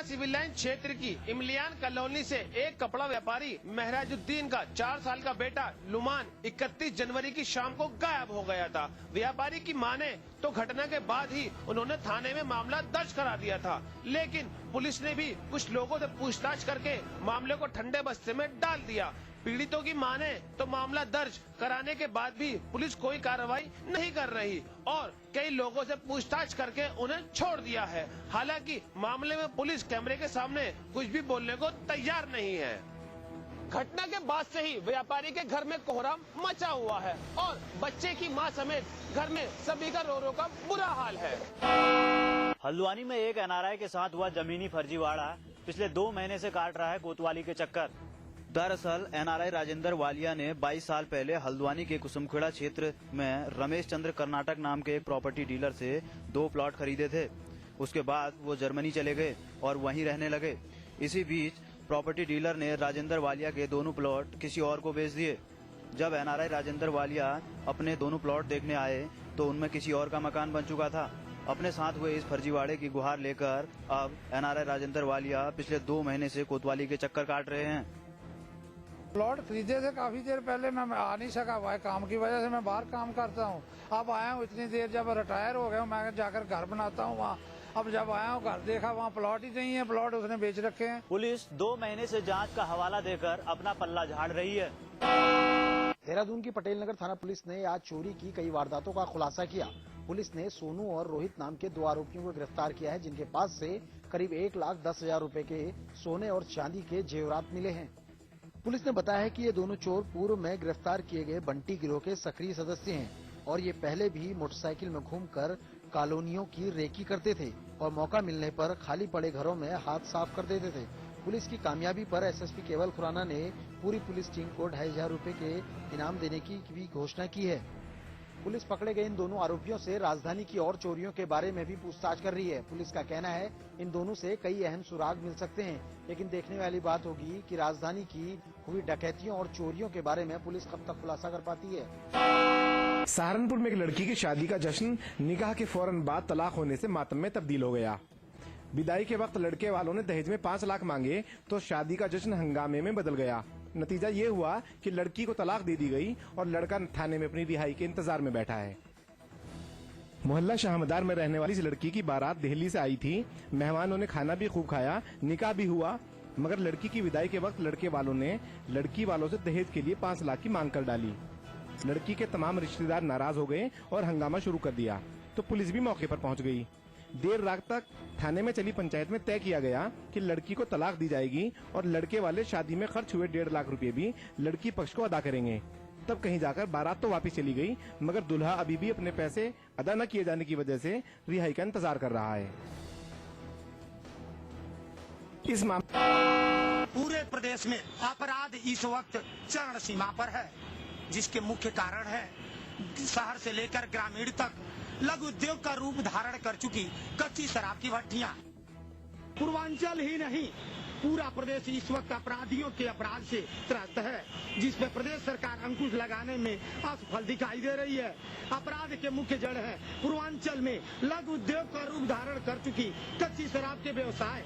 Civil line क्षेत्र की इमलियान colony से एक कपड़ा व्यापारी महराजुद्दीन का 4 साल का बेटा लुमान 31 जनवरी की शाम को गायब हो गया था। व्यापारी की माने तो घटना के बाद ही उन्होंने थाने में मामला दर्ज करा दिया था, लेकिन पुलिस ने भी कुछ लोगों से पूछताछ करके मामले को ठंडे बस्ते में डाल दिया। पीड़ितों की माने तो मामला दर्ज कराने के बाद भी पुलिस कोई कार्रवाई नहीं कर रही और कई लोगों से पूछताछ करके उन्हें छोड़ दिया है। हालांकि मामले में पुलिस कैमरे के सामने कुछ भी बोलने को तैयार नहीं है। घटना के बाद से ही व्यापारी के घर में कोहराम मचा हुआ है और बच्चे की मां समेत घर में सभी का रो रो का बुरा हाल है। हल्द्वानी में एक एनआरआई के साथ हुआ जमीनी फर्जीवाड़ा पिछले 2 महीने से काट रहा है कोतवाली के चक्कर। दरअसल एनआरआई राजेंद्र वालिया ने 22 साल पहले हल्द्वानी के कुसुमखेड़ा क्षेत्र में रमेश चंद्र कर्नाटक नाम के एक प्रॉपर्टी डीलर से 2 प्लॉट खरीदे थे। उसके बाद वो जर्मनी चले गए और वहीं रहने लगे। इसी बीच प्रॉपर्टी डीलर ने राजेंद्र वालिया के दोनों प्लॉट किसी और को बेच दिए। जब एनआरआई राजेंद्र वालिया अपने दोनों प्लॉट देखने आए तो उनमें किसी और का मकान बन चुका था। अपने साथ हुए इस फर्जीवाड़े की गुहार लेकर अब एनआरआई राजेंद्र वालिया पिछले 2 महीने से कोतवाली के चक्कर काट रहे हैं। प्लॉट खरीदे थे काफी देर पहले, मैं आ नहीं सका हुआ काम की वजह से। मैं बाहर काम करता हूँ, अब आया हूँ इतनी देर, जब रिटायर हो गया हूँ मैं जाकर घर बनाता हूँ वहाँ। अब जब आया हूँ घर देखा वहाँ प्लॉट ही नहीं है, प्लॉट उसने बेच रखे हैं। पुलिस 2 महीने से जांच का हवाला देकर अपना पल्ला झाड़ रही है। देहरादून की पटेल नगर थाना पुलिस ने आज चोरी की कई वारदातों का खुलासा किया। पुलिस ने सोनू और रोहित नाम के 2 आरोपियों को गिरफ्तार किया है, जिनके पास से करीब 1,10,000 रुपए के सोने और चांदी के जेवरात मिले हैं। पुलिस ने बताया है कि ये दोनों चोर पूर्व में गिरफ्तार किए गए बंटी गिरोह के सक्रिय सदस्य हैं और ये पहले भी मोटरसाइकिल में घूमकर कॉलोनियों की रेकी करते थे और मौका मिलने पर खाली पड़े घरों में हाथ साफ कर देते थे। पुलिस की कामयाबी पर एसएसपी केवल खुराना ने पूरी पुलिस टीम को 2,500 रुपए के इनाम देने की भी घोषणा की है। पुलिस पकड़े गए इन दोनों आरोपियों से राजधानी की और चोरियों के बारे में भी पूछताछ कर रही है। पुलिस का कहना है इन दोनों से कई अहम सुराग मिल सकते हैं, लेकिन देखने वाली बात होगी कि राजधानी की हुई डकैतियों और चोरियों के बारे में पुलिस कब तक खुलासा कर पाती है। सहारनपुर में एक लड़की की शादी का जश्न निकाह के फौरन बाद तलाक होने से मातम में तब्दील हो गया। विदाई के वक्त लड़के वालों ने दहेज में 5 लाख मांगे तो शादी का जश्न हंगामे में बदल गया। नतीजा ये हुआ कि लड़की को तलाक दे दी गई और लड़का थाने में अपनी रिहाई के इंतजार में बैठा है। मोहल्ला शाहमदार में रहने वाली इस लड़की की बारात दिल्ली से आई थी। मेहमानों ने खाना भी खूब खाया, निकाह भी हुआ, मगर लड़की की विदाई के वक्त लड़के वालों ने लड़की वालों से दहेज के लिए 5 लाख की मांग कर डाली। लड़की के तमाम रिश्तेदार नाराज हो गए और हंगामा शुरू कर दिया तो पुलिस भी मौके पर पहुंच गई। देर रात तक थाने में चली पंचायत में तय किया गया कि लड़की को तलाक दी जाएगी और लड़के वाले शादी में खर्च हुए 1.5 लाख रुपए भी लड़की पक्ष को अदा करेंगे। तब कहीं जाकर बारात तो वापस चली गई, मगर दूल्हा अभी भी अपने पैसे अदा न किए जाने की वजह से रिहाई का इंतजार कर रहा है। इस मामले पूरे प्रदेश में अपराध इस वक्त चरण सीमा पर है, जिसके मुख्य कारण है शहर से लेकर ग्रामीण तक लघु उद्योग का रूप धारण कर चुकी कच्ची शराब की भट्टियां। पूर्वांचल ही नहीं, पूरा प्रदेश इस वक्त अपराधियों के अपराध से त्रस्त है, जिसपे प्रदेश सरकार अंकुश लगाने में असफल दिखाई दे रही है। अपराध के मुख्य जड़ है पूर्वांचल में लघु उद्योग का रूप धारण कर चुकी कच्ची शराब के व्यवसाय।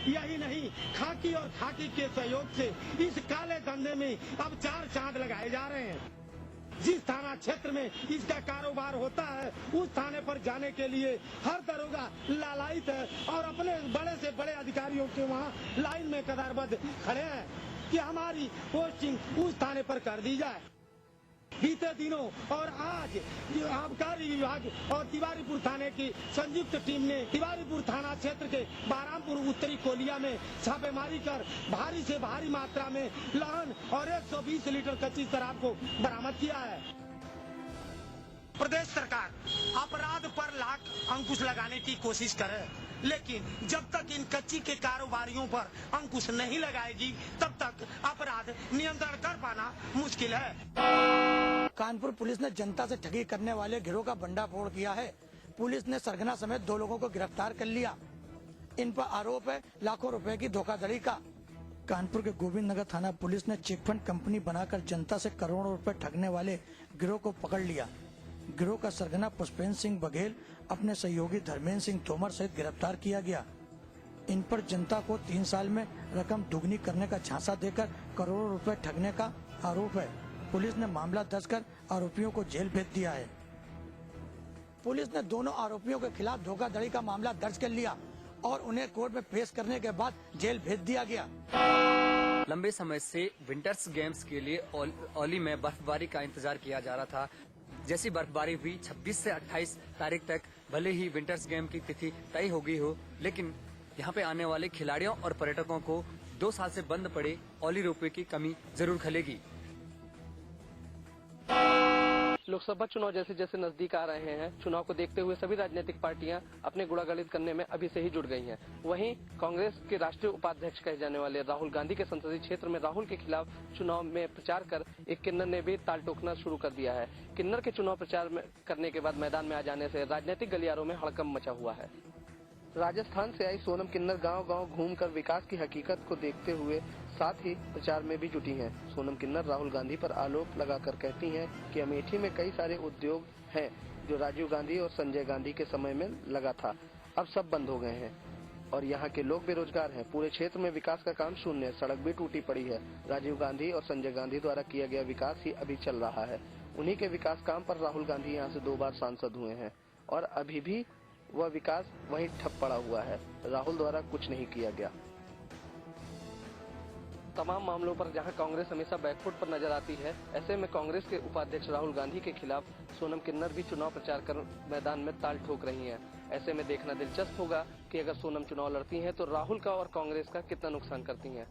यही नहीं, खाकी और खाकी के सहयोग से इस काले धंधे में अब 4 चांद लगाए जा रहे हैं। जिस थाना क्षेत्र में इसका कारोबार होता है उस थाने पर जाने के लिए हर दरोगा लालायित है और अपने बड़े से बड़े अधिकारियों के वहाँ लाइन में कतारबद्ध खड़े हैं कि हमारी पोस्टिंग उस थाने पर कर दी जाए। बीते दिनों और आज आबकारी विभाग और तिवारीपुर थाने की संयुक्त टीम ने तिवारीपुर थाना क्षेत्र के बारामपुर उत्तरी कोलिया में छापेमारी कर भारी से भारी मात्रा में लहन और 120 लीटर कच्ची शराब को बरामद किया है। प्रदेश सरकार अपराध पर लाख अंकुश लगाने की कोशिश करे, लेकिन जब तक इन कच्ची के कारोबारियों पर अंकुश नहीं लगाएगी तब तक अपराध नियंत्रण कर पाना मुश्किल है। कानपुर पुलिस ने जनता से ठगी करने वाले गिरोह का भंडाफोड़ किया है। पुलिस ने सरगना समेत 2 लोगों को गिरफ्तार कर लिया। इन पर आरोप है लाखों रुपए की धोखाधड़ी का। कानपुर के गोविंद नगर थाना पुलिस ने चिटफंड कंपनी बनाकर जनता से करोड़ों रुपए ठगने वाले गिरोह को पकड़ लिया। गिरोह का सरगना पुष्पेंद्र सिंह बघेल अपने सहयोगी धर्मेंद्र सिंह तोमर सहित गिरफ्तार किया गया। इन पर जनता को 3 साल में रकम दुगनी करने का झांसा देकर करोड़ों रुपए ठगने का आरोप है। पुलिस ने मामला दर्ज कर आरोपियों को जेल भेज दिया है। पुलिस ने दोनों आरोपियों के खिलाफ धोखाधड़ी का मामला दर्ज कर लिया और उन्हें कोर्ट में पेश करने के बाद जेल भेज दिया गया। लंबे समय से विंटर्स गेम्स के लिए औली में बर्फबारी का इंतजार किया जा रहा था। जैसी बर्फबारी हुई 26 से 28 तारीख तक भले ही विंटर्स गेम की तिथि तय हो गई हो, लेकिन यहाँ पे आने वाले खिलाड़ियों और पर्यटकों को 2 साल से बंद पड़े औली रोपवे की कमी जरूर खलेगी। लोकसभा चुनाव जैसे जैसे नजदीक आ रहे हैं, चुनाव को देखते हुए सभी राजनीतिक पार्टियां अपने गुणागलित करने में अभी से ही जुट गई हैं। वहीं कांग्रेस के राष्ट्रीय उपाध्यक्ष कहे जाने वाले राहुल गांधी के संसदीय क्षेत्र में राहुल के खिलाफ चुनाव में प्रचार कर एक किन्नर ने भी ताल ठोकना शुरू कर दिया है। किन्नर के चुनाव प्रचार करने के बाद मैदान में आ जाने से राजनीतिक गलियारों में हड़कंप मचा हुआ है। राजस्थान से आई सोनम किन्नर गांव-गांव घूमकर विकास की हकीकत को देखते हुए साथ ही प्रचार में भी जुटी हैं। सोनम किन्नर राहुल गांधी पर आरोप लगाकर कहती हैं कि अमेठी में कई सारे उद्योग हैं जो राजीव गांधी और संजय गांधी के समय में लगा था, अब सब बंद हो गए हैं और यहाँ के लोग बेरोजगार हैं। पूरे क्षेत्र में विकास का काम शून्य है, सड़क भी टूटी पड़ी है। राजीव गांधी और संजय गांधी द्वारा किया गया विकास ही अभी चल रहा है। उन्हीं के विकास काम पर राहुल गांधी यहाँ से 2 बार सांसद हुए हैं और अभी भी वह विकास वहीं ठप पड़ा हुआ है। राहुल द्वारा कुछ नहीं किया गया। तमाम मामलों पर जहां कांग्रेस हमेशा बैकफुट पर नजर आती है, ऐसे में कांग्रेस के उपाध्यक्ष राहुल गांधी के खिलाफ सोनम किन्नर भी चुनाव प्रचार कर मैदान में ताल ठोक रही हैं। ऐसे में देखना दिलचस्प होगा कि अगर सोनम चुनाव लड़ती हैं तो राहुल का और कांग्रेस का कितना नुकसान करती हैं।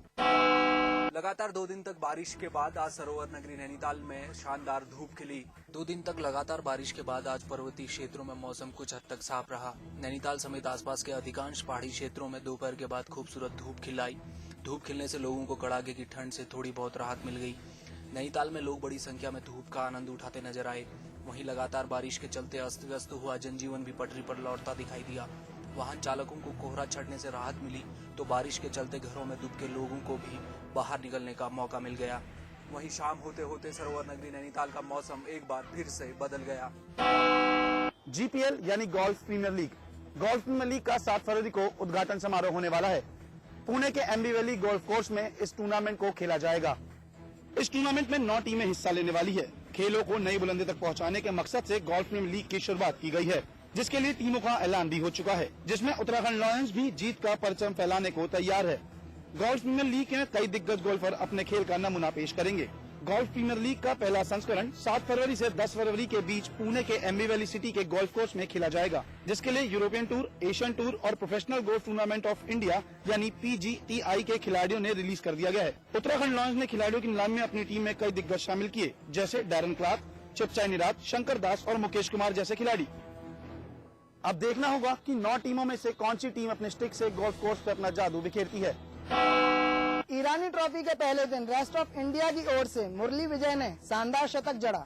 लगातार 2 दिन तक बारिश के बाद आज सरोवर नगरी नैनीताल में शानदार धूप खिली। 2 दिन तक लगातार बारिश के बाद आज पर्वतीय क्षेत्रों में मौसम कुछ हद तक साफ रहा। नैनीताल समेत आसपास के अधिकांश पहाड़ी क्षेत्रों में दोपहर के बाद खूबसूरत धूप खिलाई। धूप खिलने से लोगों को कड़ाके की ठंड से थोड़ी बहुत राहत मिल गई। नैनीताल में लोग बड़ी संख्या में धूप का आनंद उठाते नजर आए। वहीं लगातार बारिश के चलते अस्त व्यस्त हुआ जनजीवन भी पटरी पर लौटता दिखाई दिया। वाहन चालकों को कोहरा छटने से राहत मिली तो बारिश के चलते घरों में दुबके लोगों को भी बाहर निकलने का मौका मिल गया। वहीं शाम होते होते सरोवर नगरी नैनीताल का मौसम एक बार फिर से बदल गया। जीपीएल यानी golf premier league. Golf premier league का 7 फरवरी को उद्घाटन समारोह होने वाला है। पुणे के एमबी वैली गोल्फ कोर्स में इस टूर्नामेंट को खेला जाएगा। इस टूर्नामेंट में 9 टीमें हिस्सा लेने वाली है। खेलों को नई बुलंदी तक पहुंचाने के मकसद से गोल्फ प्रीमियर लीग की शुरुआत की गई है, जिसके लिए टीमों का ऐलान भी हो चुका है, जिसमें उत्तराखंड लायंस भी जीत का परचम फैलाने को तैयार है। गोल्फ प्रीमियर लीग में कई दिग्गज गोल्फर अपने खेल का नमूना पेश करेंगे। गोल्फ प्रीमियर लीग का पहला संस्करण 7 फरवरी से 10 फरवरी के बीच पुणे के एमबी वैली सिटी के गोल्फ कोर्स में खेला जाएगा, जिसके लिए यूरोपियन टूर, एशियन टूर और professional golf tournament of India यानी PGTI के खिलाड़ियों ने रिलीज कर दिया गया है। उत्तराखंड लायंस ने खिलाड़ियों की नीलामी में अपनी टीम में कई दिग्गज शामिल किए, जैसे डैरन क्लार्क, चिपचाई निराज, शंकर दास और मुकेश कुमार जैसे खिलाड़ी। अब देखना होगा कि 9 टीमों में से कौन सी टीम अपने स्टिक से गोल्फ कोर्स पर अपना जादू बिखेरती है। ईरानी ट्रॉफी के पहले दिन रेस्ट ऑफ इंडिया की ओर से मुरली विजय ने शानदार शतक जड़ा।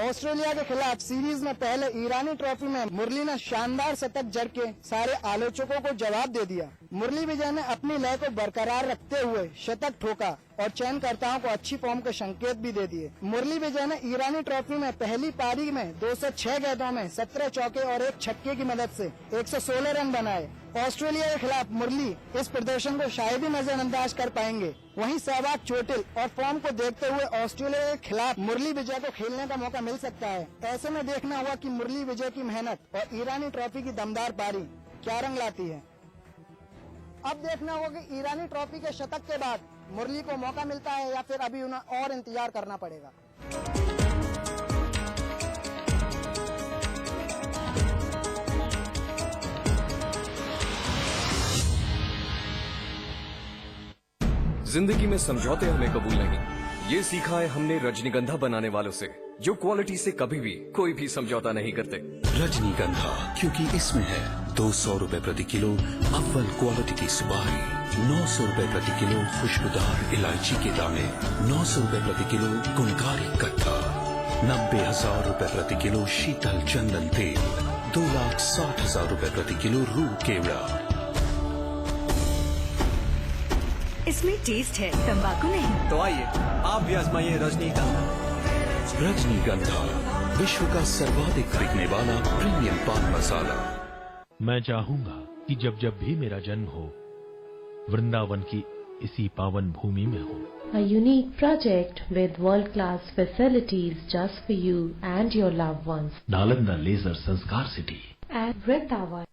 ऑस्ट्रेलिया के खिलाफ सीरीज में पहले ईरानी ट्रॉफी में मुरली ने शानदार शतक जड़ के सारे आलोचकों को जवाब दे दिया। मुरली विजय ने अपनी लय को बरकरार रखते हुए शतक ठोका और चयनकर्ताओं को अच्छी फॉर्म के संकेत भी दे दिए। मुरली विजय ने ईरानी ट्रॉफी में पहली पारी में 206 गेंदों में 17 चौके और 1 छक्के की मदद से 116 रन बनाए। ऑस्ट्रेलिया के खिलाफ मुरली इस प्रदर्शन को शायद ही नजरअंदाज कर पाएंगे। वहीं सहवाग चोटिल और फॉर्म को देखते हुए ऑस्ट्रेलिया के खिलाफ मुरली विजय को खेलने का मौका मिल सकता है। ऐसे में देखना होगा कि मुरली विजय की मेहनत और ईरानी ट्रॉफी की दमदार पारी क्या रंग लाती है। अब देखना होगा कि ईरानी ट्रॉफी के शतक के बाद मुरली को मौका मिलता है या फिर अभी उन्हें और इंतजार करना पड़ेगा। जिंदगी में समझौते हमें कबूल नहीं, ये सीखा है हमने रजनीगंधा बनाने वालों से, जो क्वालिटी से कभी भी कोई भी समझौता नहीं करते। रजनीगंधा, क्योंकि इसमें है 200 रुपए प्रति किलो अव्वल क्वालिटी की सुपारी, 900 रुपए प्रति किलो खुशबूदार इलायची के दाने, 900 रुपए प्रति किलो गुणकारी कट्टा, 90,000 रुपए प्रति किलो शीतल चंदन तेल, 2,60,000 रुपए प्रति किलो रूह केवड़ा। इसमें टेस्ट है, तंबाकू नहीं। तो आइए आप भी आजमाइए रजनीगंधा। रजनीगंधा, विश्व का सर्वाधिक बिकने वाला प्रीमियम पान मसाला। मैं चाहूंगा कि जब जब भी मेरा जन्म हो वृंदावन की इसी पावन भूमि में हूँ। A unique project with world-class facilities just for you and your loved ones. Nalanda leisure Sanskar city At Vrindavan.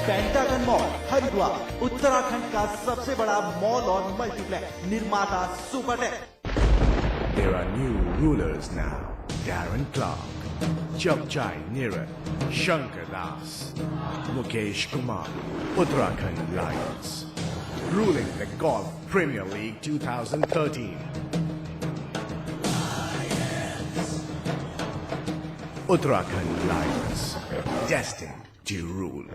Pentagon mall Haridwar Uttarakhand का सबसे बड़ा मॉल और मल्टीप्लेक्स निर्माता Supertech. There are new rulers now. Darren Clark, Chapchai Neeraj, Shankar Das, Mukesh Kumar, Uttarakhand Lions, ruling the Golf Premier League 2013. Uttarakhand Lions, destined to rule.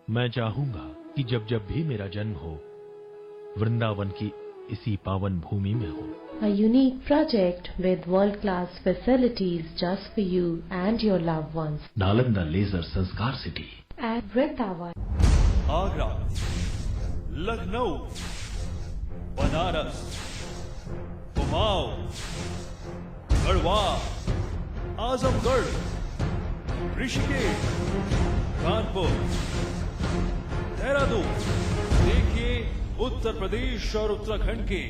मैं चाहूंगा कि जब जब भी मेरा जन्म हो, वृंदावन की इसी पावन भूमि में हो। A unique project with world-class facilities just for you and your loved ones. Nalanda leisure Sanskar city At Vrindavan. Agra, Lucknow, Banaras, Kumaon, Garhwal, Azamgarh, Rishikesh, Kanpur, Dehradun. देखिए उत्तर प्रदेश और उत्तराखंड के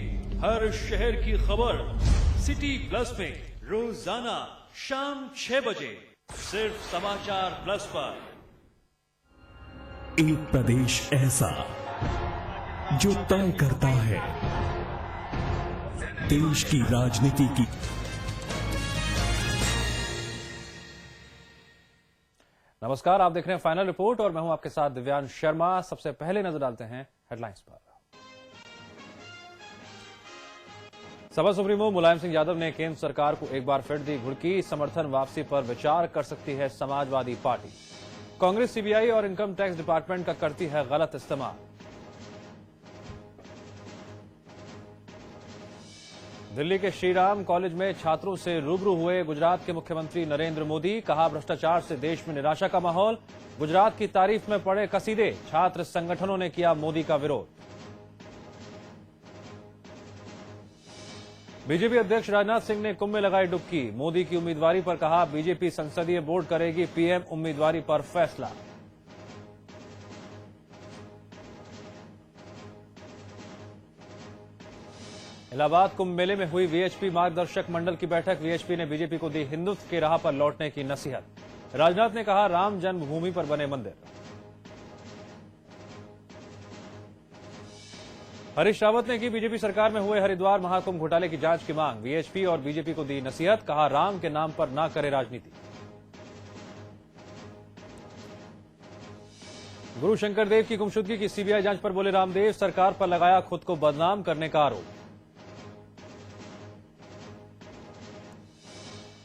हर शहर की खबर सिटी प्लस में रोजाना शाम 6 बजे सिर्फ समाचार प्लस पर। एक प्रदेश ऐसा जो तय करता है देश की राजनीति की। नमस्कार, आप देख रहे हैं फाइनल रिपोर्ट और मैं हूं आपके साथ दिव्यांश शर्मा। सबसे पहले नजर डालते हैं हेडलाइंस पर। सपा सुप्रीमो मुलायम सिंह यादव ने केंद्र सरकार को एक बार फिर दी घुड़की। समर्थन वापसी पर विचार कर सकती है समाजवादी पार्टी। कांग्रेस सीबीआई और इनकम टैक्स डिपार्टमेंट का करती है गलत इस्तेमाल। दिल्ली के श्रीराम कॉलेज में छात्रों से रूबरू हुए गुजरात के मुख्यमंत्री नरेंद्र मोदी। कहा, भ्रष्टाचार से देश में निराशा का माहौल। गुजरात की तारीफ में पड़े कसीदे। छात्र संगठनों ने किया मोदी का विरोध। बीजेपी अध्यक्ष राजनाथ सिंह ने कुंभ में लगाई डुबकी। मोदी की उम्मीदवारी पर कहा, बीजेपी संसदीय बोर्ड करेगी पीएम उम्मीदवारी पर फैसला। इलाहाबाद कुंभ मेले में हुई वीएचपी मार्गदर्शक मंडल की बैठक। वीएचपी ने बीजेपी को दी हिंदुत्व की राह पर लौटने की नसीहत। राजनाथ ने कहा, राम जन्मभूमि पर बने मंदिर। हरीश रावत ने की बीजेपी सरकार में हुए हरिद्वार महाकुंभ घोटाले की जांच की मांग। वीएचपी और बीजेपी को दी नसीहत। कहा, राम के नाम पर ना करे राजनीति। गुरु शंकर देव की गुमशुदगी की सीबीआई जांच पर बोले रामदेव। सरकार पर लगाया खुद को बदनाम करने का आरोप।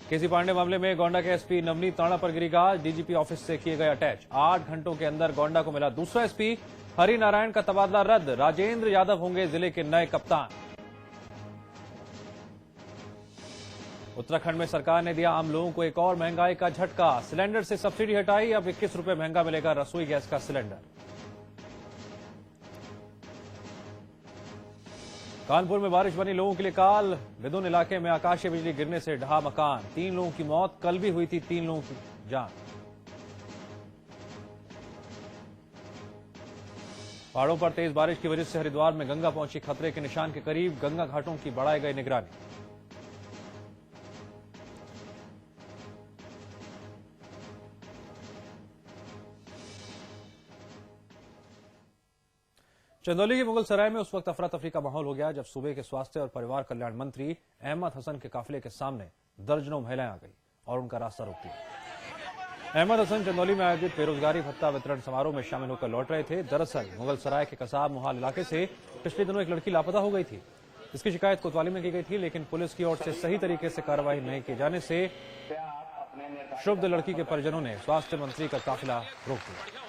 केसी पांडे मामले में गोंडा के एसपी नवनीत ताणा पर गिरी गाज। डीजीपी ऑफिस से किए गए अटैच। 8 घंटों के अंदर गोंडा को मिला दूसरा एसपी। हरिनारायण का तबादला रद्द। राजेंद्र यादव होंगे जिले के नए कप्तान। उत्तराखंड में सरकार ने दिया आम लोगों को एक और महंगाई का झटका। सिलेंडर से सब्सिडी हटाई। अब 21 रुपए महंगा मिलेगा रसोई गैस का सिलेंडर। कानपुर में बारिश बनी लोगों के लिए काल। विदुन इलाके में आकाशीय बिजली गिरने से ढहा मकान। 3 लोगों की मौत। कल भी हुई थी 3 लोगों की जान। पहाड़ों पर तेज बारिश की वजह से हरिद्वार में गंगा पहुंची खतरे के निशान के करीब। गंगा घाटों की बढ़ाई गई निगरानी। चंदौली के मुगल सराय में उस वक्त अफरा तफरी का माहौल हो गया जब सूबे के स्वास्थ्य और परिवार कल्याण मंत्री अहमद हसन के काफिले के सामने दर्जनों महिलाएं आ गई और उनका रास्ता रोक दिया। अहमद हसन चंदौली में आयोजित बेरोजगारी भत्ता वितरण समारोह में शामिल होकर लौट रहे थे। दरअसल मुगल सराय के कसाब मुहाल इलाके से पिछले दिनों एक लड़की लापता हो गई थी। इसकी शिकायत कोतवाली में की गई थी, लेकिन पुलिस की ओर से सही तरीके से कार्रवाई नहीं किए जाने से क्षुब्ध लड़की के परिजनों ने स्वास्थ्य मंत्री का काफिला रोक दिया।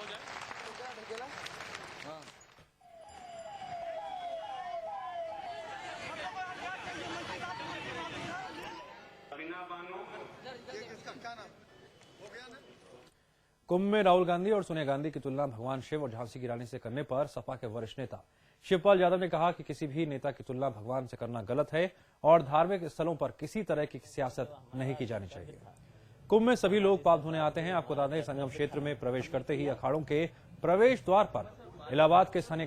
कुंभ में राहुल गांधी और सोनिया गांधी की तुलना भगवान शिव और झांसी की रानी से करने पर सपा के वरिष्ठ नेता शिवपाल यादव ने कहा कि किसी भी नेता की तुलना भगवान से करना गलत है और धार्मिक स्थलों पर किसी तरह की सियासत नहीं की जानी चाहिए। कुंभ में सभी लोग पाप धोने आते हैं। आपको बता दें, संगम क्षेत्र में प्रवेश करते ही अखाड़ों के प्रवेश द्वार पर इलाहाबाद के स्थानीय